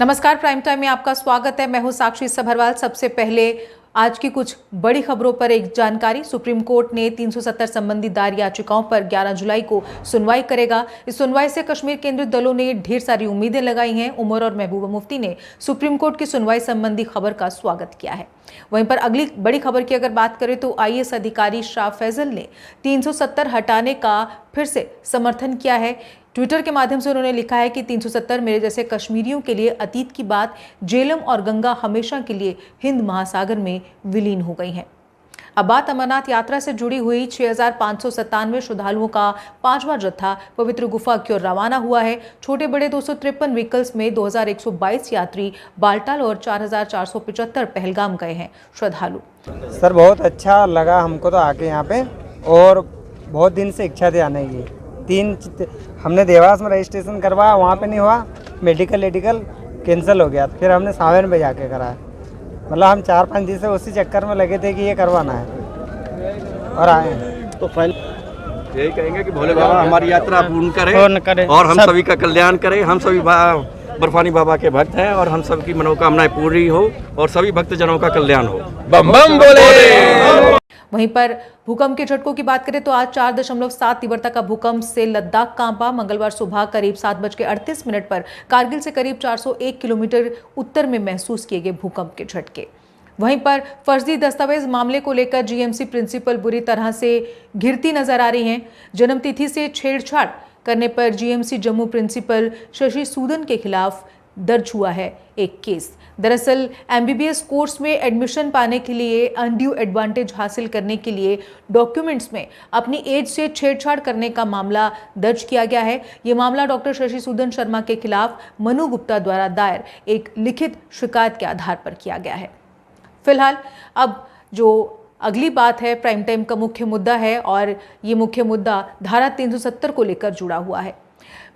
नमस्कार, prime time में आपका स्वागत है। मैं हूं साक्षी सभरवाल। सबसे पहले आज की कुछ बड़ी खबरों पर एक जानकारी। सुप्रीम कोर्ट ने 370 संबंधी दायर याचिकाओं पर 11 जुलाई को सुनवाई करेगा। इस सुनवाई से कश्मीर केंद्रित दलों ने ढेर सारी उम्मीदें लगाई हैं। उमर और महबूबा मुफ्ती ने सुप्रीम कोर्ट की सुनवाई संबंधी खबर का स्वागत किया है। वहीं पर अगली बड़ी खबर की अगर बात करें तो आईएएस अधिकारी शाह फैजल ने 370 हटाने का फिर से समर्थन किया है। ट्विटर के माध्यम से उन्होंने लिखा है कि 370 मेरे जैसे कश्मीरियों के लिए अतीत की बात। झेलम और गंगा हमेशा के लिए हिंद महासागर में विलीन हो गई हैं। अब बात अमरनाथ यात्रा से जुड़ी हुई 6597 श्रद्धालुओं का 5वां जत्था पवित्र गुफा की ओर रवाना हुआ है। छोटे बड़े 253 व्हीकल्स में 2122 यात्री बालटाल और 4475 पहलगाम गए हैं श्रद्धालु। सर बहुत अच्छा लगा हमको तो आके यहाँ पे, और बहुत दिन से इच्छा थी आने की। हमने देवास में रजिस्ट्रेशन करवाया, वहाँ पे नहीं हुआ, मेडिकल कैंसिल हो गया। फिर हमने सावन में जाके कराया। मतलब हम 4-5 दिन से उसी चक्कर में लगे थे कि ये करवाना है और आए हैं। तो फाइनल यही कहेंगे कि भोले बाबा हमारी यात्रा पूर्ण करें और हम सभी का कल्याण करें। हम सभी बर्फानी बाबा के भक्त हैं और हम सबकी मनोकामनाएं पूरी हो और सभी भक्तजनों का कल्याण हो। बम बम बोले। वहीं पर भूकंप के झटकों की बात करें तो आज 4.7 तीव्रता का भूकंप से लद्दाख कांपा। मंगलवार सुबह करीब 7:38 पर कारगिल से करीब 401 किलोमीटर उत्तर में महसूस किए गए भूकंप के झटके। वहीं पर फर्जी दस्तावेज मामले को लेकर जीएमसी प्रिंसिपल बुरी तरह से घिरती नजर आ रही हैं। जन्मतिथि से छेड़छाड़ करने पर जीएमसी जम्मू प्रिंसिपल शशि सूदन के खिलाफ दर्ज हुआ है एक केस। दरअसल एमबीबीएस कोर्स में एडमिशन पाने के लिए अनड्यू एडवांटेज हासिल करने के लिए डॉक्यूमेंट्स में अपनी एज से छेड़छाड़ करने का मामला दर्ज किया गया है। ये मामला डॉक्टर शशि सूदन शर्मा के खिलाफ मनु गुप्ता द्वारा दायर एक लिखित शिकायत के आधार पर किया गया है। फिलहाल अब जो अगली बात है, प्राइम टाइम का मुख्य मुद्दा है और ये मुख्य मुद्दा धारा 370 को लेकर जुड़ा हुआ है।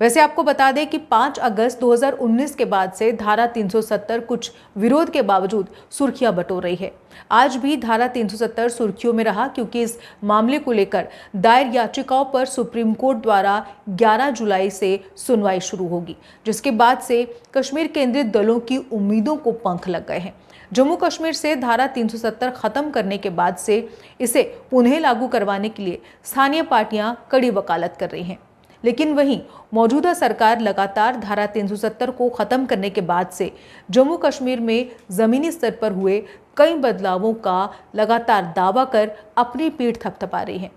वैसे आपको बता दें कि 5 अगस्त 2019 के बाद से धारा 370 कुछ विरोध के बावजूद सुर्खियां बटोर रही है। आज भी धारा 370 सुर्खियों में रहा क्योंकि इस मामले को लेकर दायर याचिकाओं पर सुप्रीम कोर्ट द्वारा 11 जुलाई से सुनवाई शुरू होगी, जिसके बाद से कश्मीर केंद्रित दलों की उम्मीदों को पंख लग गए हैं। जम्मू कश्मीर से धारा 370 खत्म करने के बाद से इसे पुनः लागू करवाने के लिए स्थानीय पार्टियां कड़ी वकालत कर रही हैं। लेकिन वहीं मौजूदा सरकार लगातार धारा 370 को खत्म करने के बाद से जम्मू कश्मीर में जमीनी स्तर पर हुए कई बदलावों का लगातार दावा कर अपनी पीठ थपथपा रही है।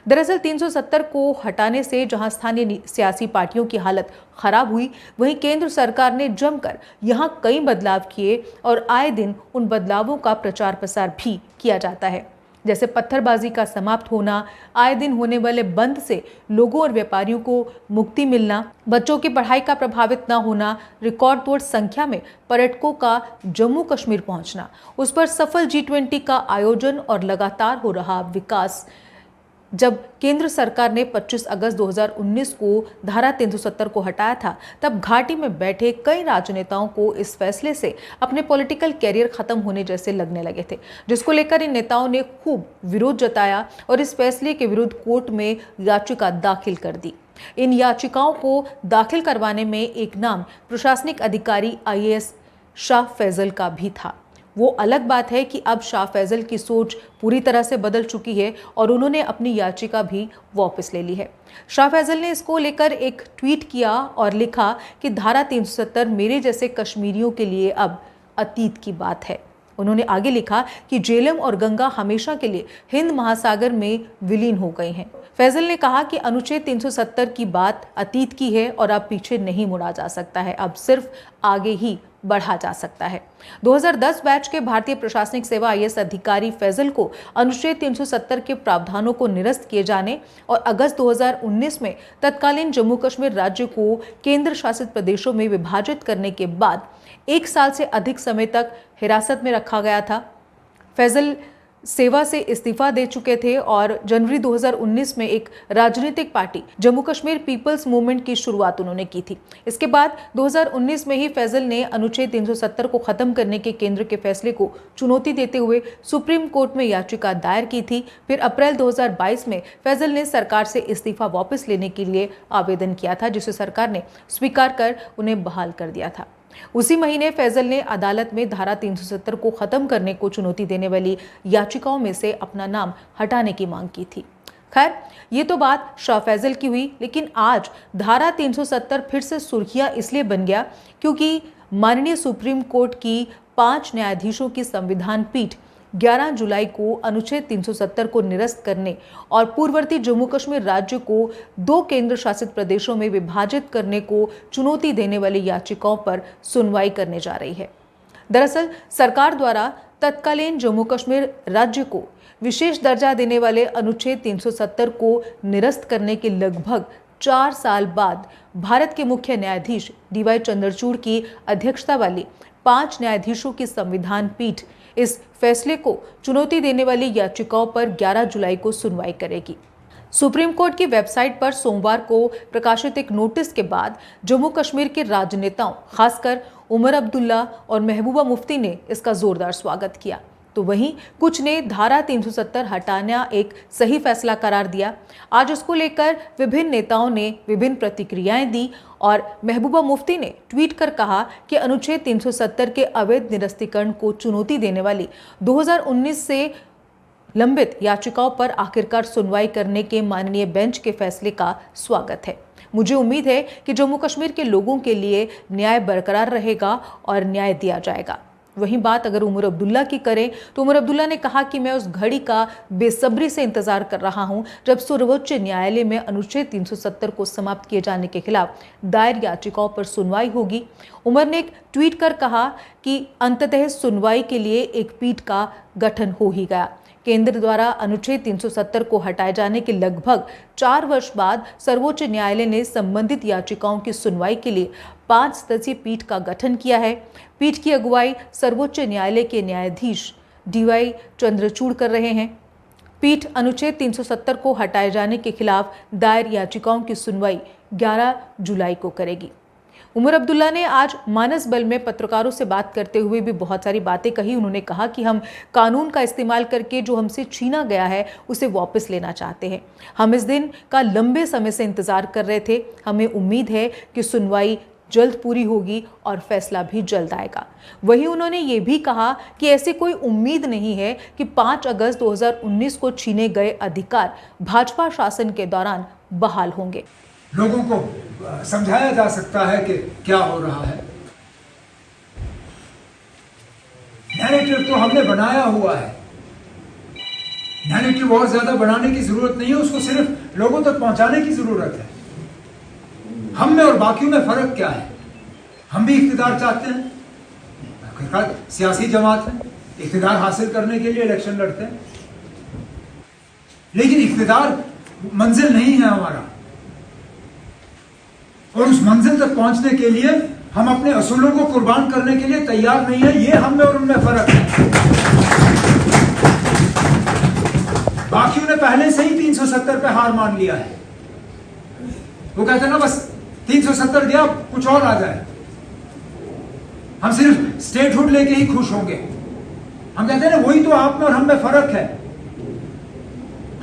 दरअसल 370 को हटाने से जहां स्थानीय सियासी पार्टियों की हालत खराब हुई, वहीं केंद्र सरकार ने जमकर यहां कई बदलाव किए और आए दिन उन बदलावों का प्रचार प्रसार भी किया जाता है। जैसे पत्थरबाजी का समाप्त होना, आए दिन होने वाले बंद से लोगों और व्यापारियों को मुक्ति मिलना, बच्चों की पढ़ाई का प्रभावित न होना, रिकॉर्ड तोड़ संख्या में पर्यटकों का जम्मू कश्मीर पहुंचना, उस पर सफल G20 का आयोजन और लगातार हो रहा विकास। जब केंद्र सरकार ने 25 अगस्त 2019 को धारा 370 को हटाया था, तब घाटी में बैठे कई राजनेताओं को इस फैसले से अपने पॉलिटिकल कैरियर खत्म होने जैसे लगने लगे थे, जिसको लेकर इन नेताओं ने खूब विरोध जताया और इस फैसले के विरुद्ध कोर्ट में याचिका दाखिल कर दी। इन याचिकाओं को दाखिल करवाने में एक नाम प्रशासनिक अधिकारी आईएएस शाह फैजल का भी था। वो अलग बात है कि अब शाह फैजल की सोच पूरी तरह से बदल चुकी है और उन्होंने अपनी याचिका भी वापस ले ली है। शाह फैजल ने इसको लेकर एक ट्वीट किया और लिखा कि धारा 370 मेरे जैसे कश्मीरियों के लिए अब अतीत की बात है। उन्होंने आगे लिखा कि झेलम और गंगा हमेशा के लिए हिंद महासागर में विलीन हो गई हैं। फैजल ने कहा कि अनुच्छेद 370 की बात अतीत की है और अब पीछे नहीं मुड़ा जा सकता है, अब सिर्फ आगे ही बढ़ा जा सकता है। 2010 बैच के भारतीय प्रशासनिक सेवा आईएएस अधिकारी फैजल को अनुच्छेद 370 के प्रावधानों को निरस्त किए जाने और अगस्त 2019 में तत्कालीन जम्मू कश्मीर राज्य को केंद्र शासित प्रदेशों में विभाजित करने के बाद 1 साल से अधिक समय तक हिरासत में रखा गया था। फैजल सेवा से इस्तीफा दे चुके थे और जनवरी 2019 में एक राजनीतिक party Jammu Kashmir people's movement की शुरुआत उन्होंने की थी। इसके बाद 2019 में ही फैजल ने अनुच्छेद 370 को खत्म करने के केंद्र के फैसले को चुनौती देते हुए सुप्रीम कोर्ट में याचिका दायर की थी। फिर अप्रैल 2022 में फैजल ने सरकार से इस्तीफा वापस लेने के लिए आवेदन किया था, जिसे सरकार ने स्वीकार कर उन्हें बहाल कर दिया था। उसी महीने फैजल ने अदालत में धारा 370 को खत्म करने को चुनौती देने वाली याचिकाओं में से अपना नाम हटाने की मांग की थी। खैर, ये तो बात शाह फैजल की हुई, लेकिन आज धारा 370 फिर से सुर्खियां इसलिए बन गया क्योंकि माननीय सुप्रीम कोर्ट की 5 न्यायाधीशों की संविधान पीठ 11 जुलाई को अनुच्छेद 370 को निरस्त करने और पूर्ववर्ती जम्मू कश्मीर राज्य को 2 केंद्र शासित प्रदेशों में विभाजित करने को चुनौती देने वाली याचिकाओं पर सुनवाई करने जा रही है। दरअसल सरकार द्वारा तत्कालीन जम्मू कश्मीर राज्य को विशेष दर्जा देने वाले अनुच्छेद 370 को निरस्त करने के लगभग 4 साल बाद भारत के मुख्य न्यायाधीश DY चंद्रचूड़ की अध्यक्षता वाली 5 न्यायाधीशों की संविधान पीठ इस फैसले को चुनौती देने वाली याचिकाओं पर 11 जुलाई को सुनवाई करेगी। सुप्रीम कोर्ट की वेबसाइट पर सोमवार को प्रकाशित एक नोटिस के बाद जम्मू कश्मीर के राजनेताओं, खासकर उमर अब्दुल्ला और महबूबा मुफ्ती ने इसका जोरदार स्वागत किया, तो वहीं कुछ ने धारा 370 हटाना एक सही फैसला करार दिया। आज इसको लेकर विभिन्न नेताओं ने विभिन्न प्रतिक्रियाएं दी और महबूबा मुफ्ती ने ट्वीट कर कहा कि अनुच्छेद 370 के अवैध निरस्तीकरण को चुनौती देने वाली 2019 से लंबित याचिकाओं पर आखिरकार सुनवाई करने के माननीय बेंच के फैसले का स्वागत है। मुझे उम्मीद है कि जम्मू कश्मीर के लोगों के लिए न्याय बरकरार रहेगा और न्याय दिया जाएगा। वहीं बात अगर उमर अब्दुल्ला की करें तो उमर अब्दुल्ला ने कहा कि मैं उस घड़ी का बेसब्री से इंतजार कर रहा हूं जब सर्वोच्च न्यायालय में अनुच्छेद 370 को समाप्त किए जाने के खिलाफ दायर याचिकाओं पर सुनवाई होगी। उमर ने एक ट्वीट कर कहा कि अंततः सुनवाई के लिए एक पीठ का गठन हो ही गया। केंद्र द्वारा अनुच्छेद 370 को हटाए जाने के लगभग 4 वर्ष बाद सर्वोच्च न्यायालय ने संबंधित याचिकाओं की सुनवाई के लिए 5 सदस्यीय पीठ का गठन किया है। पीठ की अगुवाई सर्वोच्च न्यायालय के न्यायाधीश DY चंद्रचूड़ कर रहे हैं। पीठ अनुच्छेद 370 को हटाए जाने के खिलाफ दायर याचिकाओं की सुनवाई 11 जुलाई को करेगी। उमर अब्दुल्ला ने आज मानस बल में पत्रकारों से बात करते हुए भी बहुत सारी बातें कही। उन्होंने कहा कि हम कानून का इस्तेमाल करके जो हमसे छीना गया है उसे वापस लेना चाहते हैं। हम इस दिन का लंबे समय से इंतजार कर रहे थे। हमें उम्मीद है कि सुनवाई जल्द पूरी होगी और फैसला भी जल्द आएगा। वहीं उन्होंने ये भी कहा कि ऐसी कोई उम्मीद नहीं है कि 5 अगस्त 2019 को छीने गए अधिकार भाजपा शासन के दौरान बहाल होंगे। लोगों को समझाया जा सकता है कि क्या हो रहा है। नैरेटिव तो हमने बनाया हुआ है। नैरेटिव बहुत ज्यादा बनाने की जरूरत नहीं है, उसको सिर्फ लोगों तक पहुंचाने की जरूरत है। हम में और बाकियों में फर्क क्या है? हम भी इख्तिदार चाहते हैं, आखिरकार सियासी जमात है, इख्तिदार हासिल करने के लिए इलेक्शन लड़ते हैं, लेकिन इख्तिदार मंजिल नहीं है हमारा। और उस मंजिल तक पहुंचने के लिए हम अपने असूलों को कुर्बान करने के लिए तैयार नहीं है। ये हम में और उनमें फर्क है। बाकियों ने पहले से ही 370 पे हार मान लिया है। वो कहते हैं ना, बस 370 दिया, कुछ और आ जाए, हम सिर्फ स्टेटहुड लेके ही खुश होंगे। हम कहते हैं ना, वही तो आप में और हम में फर्क है।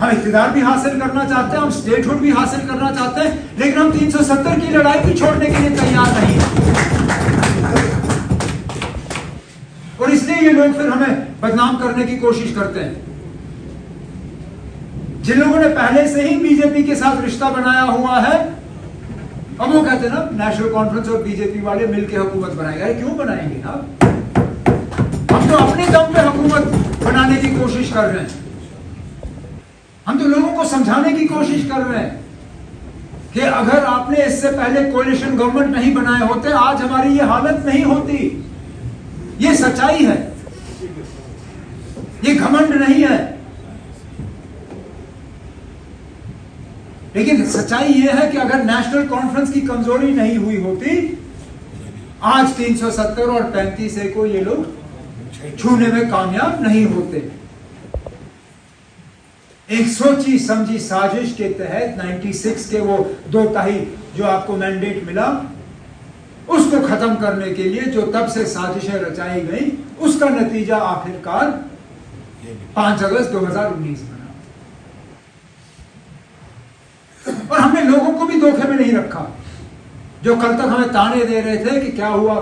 हम इख्तिदार भी हासिल करना चाहते हैं, हम स्टेटहुड भी हासिल करना चाहते हैं, लेकिन हम 370 की लड़ाई भी छोड़ने के लिए तैयार नहीं हैं। और इसलिए ये लोग फिर हमें बदनाम करने की कोशिश करते हैं। जिन लोगों ने पहले से ही बीजेपी के साथ रिश्ता बनाया हुआ है, अब वो कहते हैं ना, नेशनल कॉन्फ्रेंस और बीजेपी वाले मिलकर हुकूमत बनाएगा। क्यों बनाएंगे आप? हम तो अपने दम पे हुकूमत बनाने की कोशिश कर रहे हैं। हम तो लोगों को समझाने की कोशिश कर रहे हैं कि अगर आपने इससे पहले कोalition गवर्नमेंट नहीं बनाए होते, आज हमारी ये हालत नहीं होती। ये सच्चाई है, ये घमंड नहीं है। लेकिन सच्चाई ये है कि अगर नेशनल कॉन्फ्रेंस की कमजोरी नहीं हुई होती, आज 370 और 35A को ये लोग छूने में कामयाब नहीं होते। एक सोची समझी साजिश के तहत 96 के वो 2/3 जो आपको मैंडेट मिला, उसको खत्म करने के लिए जो तब से साजिशें रचाई गई, उसका नतीजा आखिरकार 5 अगस्त 2019 बना। और हमने लोगों को भी धोखे में नहीं रखा। जो कल तक हमें ताने दे रहे थे कि क्या हुआ,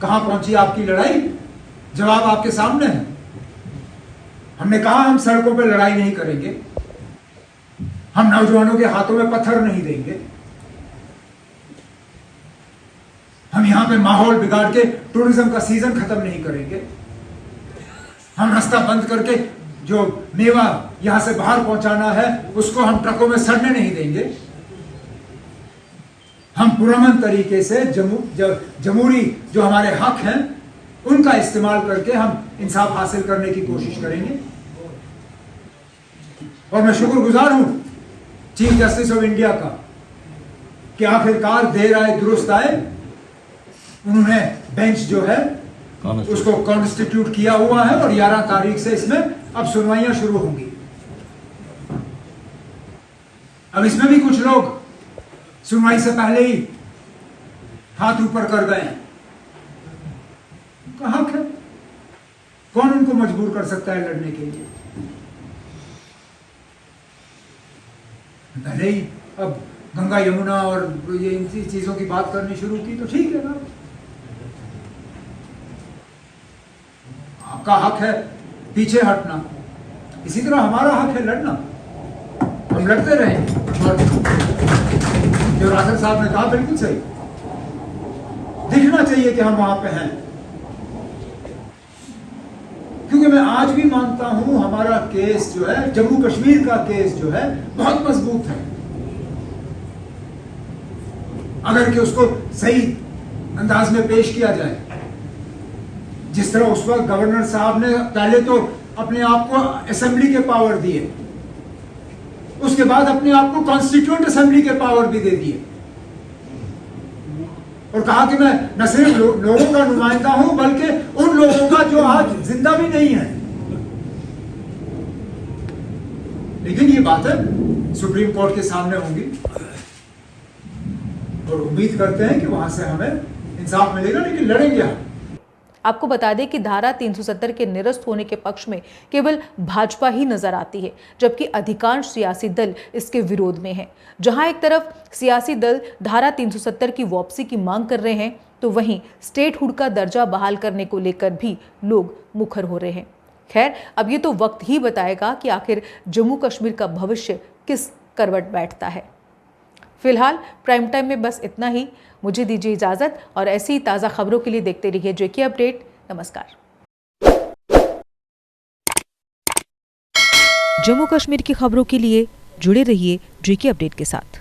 कहां पहुंची आपकी लड़ाई, जवाब आपके सामने है। हमने कहा हम सड़कों पर लड़ाई नहीं करेंगे, हम नौजवानों के हाथों में पत्थर नहीं देंगे, हम यहां पे माहौल बिगाड़ के टूरिज्म का सीजन खत्म नहीं करेंगे, हम रास्ता बंद करके जो मेवा यहां से बाहर पहुंचाना है उसको हम ट्रकों में सड़ने नहीं देंगे। हम पुरअमन तरीके से जमहूरी जो हमारे हक हैं उनका इस्तेमाल करके हम इंसाफ हासिल करने की कोशिश करेंगे। और मैं शुक्रगुजार हूं चीफ जस्टिस ऑफ इंडिया का कि आखिरकार देर आए दुरुस्त आए, उन्होंने बेंच जो है उसको कॉन्स्टिट्यूट किया हुआ है और 11 तारीख से इसमें अब सुनवाइयां शुरू होंगी। अब इसमें भी कुछ लोग सुनवाई से पहले ही हाथ ऊपर कर गए हैं। हक है, कौन उनको मजबूर कर सकता है लड़ने के लिए? भले ही अब गंगा यमुना और ये इन चीजों की बात करनी शुरू की तो ठीक है ना, आपका हक है पीछे हटना, इसी तरह हमारा हक है लड़ना, हम लड़ते रहेंगे। और जो राठौर साहब ने कहा बिल्कुल सही, दिखना चाहिए कि हम वहां पे हैं, क्योंकि मैं आज भी मानता हूं हमारा केस जो है, जम्मू कश्मीर का केस जो है बहुत मजबूत है, अगर कि उसको सही अंदाज में पेश किया जाए। जिस तरह उस वक्त गवर्नर साहब ने पहले तो अपने आप को असेंबली के पावर दिए, उसके बाद अपने आप को कॉन्स्टिट्यूएंट असेंबली के पावर भी दे दिए और कहा कि मैं न सिर्फ लोगों का नुमाइंदा हूं बल्कि उन लोगों का जो आज जिंदा भी नहीं है। लेकिन ये बातें सुप्रीम कोर्ट के सामने होंगी और उम्मीद करते हैं कि वहां से हमें इंसाफ मिलेगा, लेकिन लड़ेंगे हम। आपको बता दें कि धारा 370 के निरस्त होने के पक्ष में केवल भाजपा ही नजर आती है, जबकि अधिकांश सियासी दल इसके विरोध में हैं। जहां एक तरफ सियासी दल धारा 370 की वापसी की मांग कर रहे हैं, तो वहीं स्टेटहुड का दर्जा बहाल करने को लेकर भी लोग मुखर हो रहे हैं। खैर, अब ये तो वक्त ही बताएगा कि आखिर जम्मू कश्मीर का भविष्य किस करवट बैठता है। फिलहाल प्राइम टाइम में बस इतना ही। मुझे दीजिए इजाजत और ऐसी ही ताज़ा खबरों के लिए देखते रहिए जेके अपडेट। नमस्कार। जम्मू कश्मीर की खबरों के लिए जुड़े रहिए जेके अपडेट के साथ।